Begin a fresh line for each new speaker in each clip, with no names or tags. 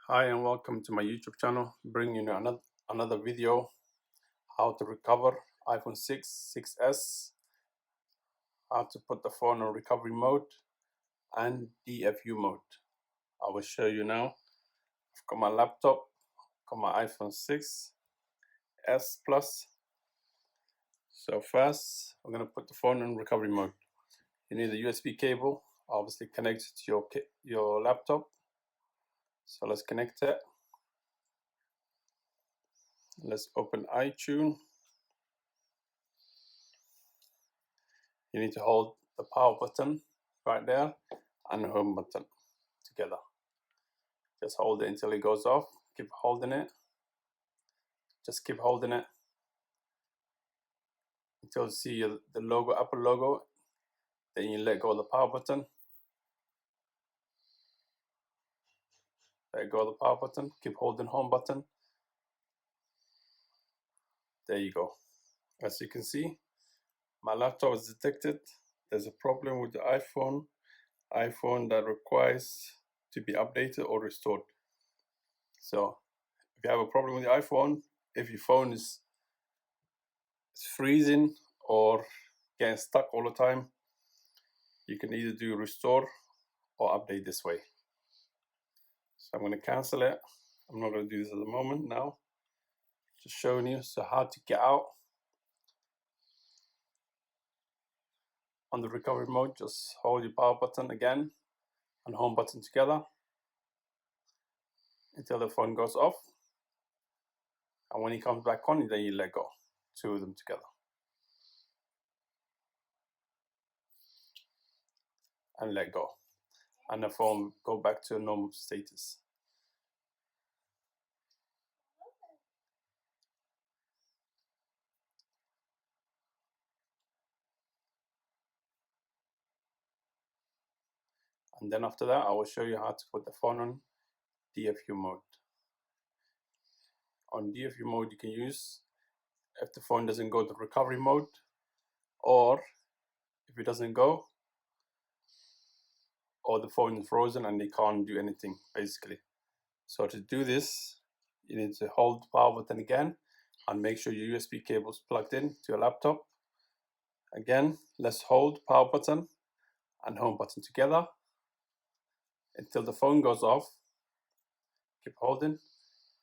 Hi and welcome to my YouTube channel, bringing you another video how to recover iPhone 6, 6s, how to put the phone on recovery mode and DFU mode. I will show you now. I've got my laptop, got my iPhone 6s Plus. So first, I'm going to put the phone in recovery mode. You need a USB cable, obviously connected to your laptop. So let's connect it. Let's open iTunes. You need to hold the power button right there and the home button together. Just hold it until it goes off. Keep holding it. Just keep holding it until you see the logo, Apple logo. Then you let go of the power button. Let go of the power button. Keep holding home button. There you go. As you can see, my laptop is detected. There's a problem with the iPhone that requires to be updated or restored. So if you have a problem with the iPhone, if your phone is freezing or getting stuck all the time, you can either do restore or update this way. So I'm going to cancel it. I'm not going to do this at the moment now. Just showing you how to get out. On the recovery mode, just hold your power button again and home button together until the phone goes off. And when it comes back on, then you let go. Two of them together. And let go. And the phone go back to normal status. And then after that, I will show you how to put the phone on DFU mode. On DFU mode, you can use if the phone doesn't go to recovery mode, or if it doesn't go, or the phone is frozen and they can't do anything basically. So to do this, you need to hold the power button again and make sure your USB cable is plugged in to your laptop. Again, let's hold power button and home button together until the phone goes off. Keep holding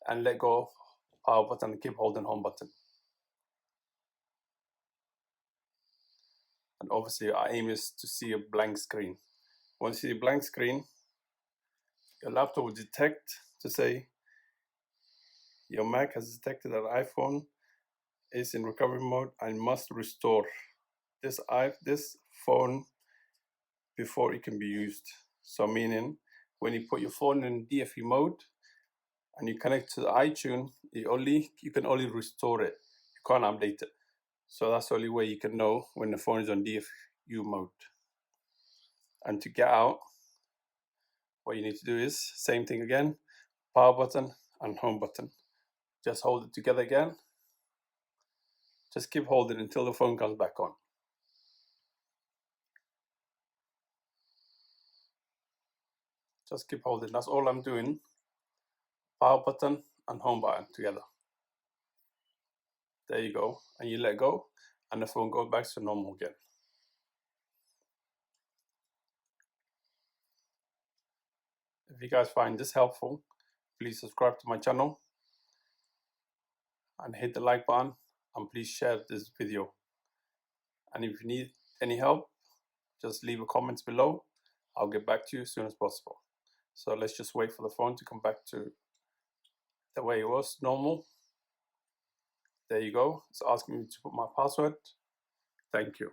and let go of power button and keep holding home button. And obviously our aim is to see a blank screen. Once you see a blank screen, your laptop will detect to say your Mac has detected that iPhone is in recovery mode and must restore this phone before it can be used. So meaning when you put your phone in DFU mode and you connect to the iTunes, you can only restore it. You can't update it. So that's the only way you can know when the phone is on DFU mode. And to get out, what you need to do is same thing again, power button and home button. Just hold it together again. Just keep holding until the phone comes back on. Just keep holding. That's all I'm doing. Power button and home button together. There you go. And you let go and the phone goes back to normal again. If you guys find this helpful, please subscribe to my channel and hit the like button, and please share this video. And if you need any help, just leave a comment below. I'll get back to you as soon as possible. So let's just wait for the phone to come back to the way it was normal. There you go. It's asking me to put my password. Thank you.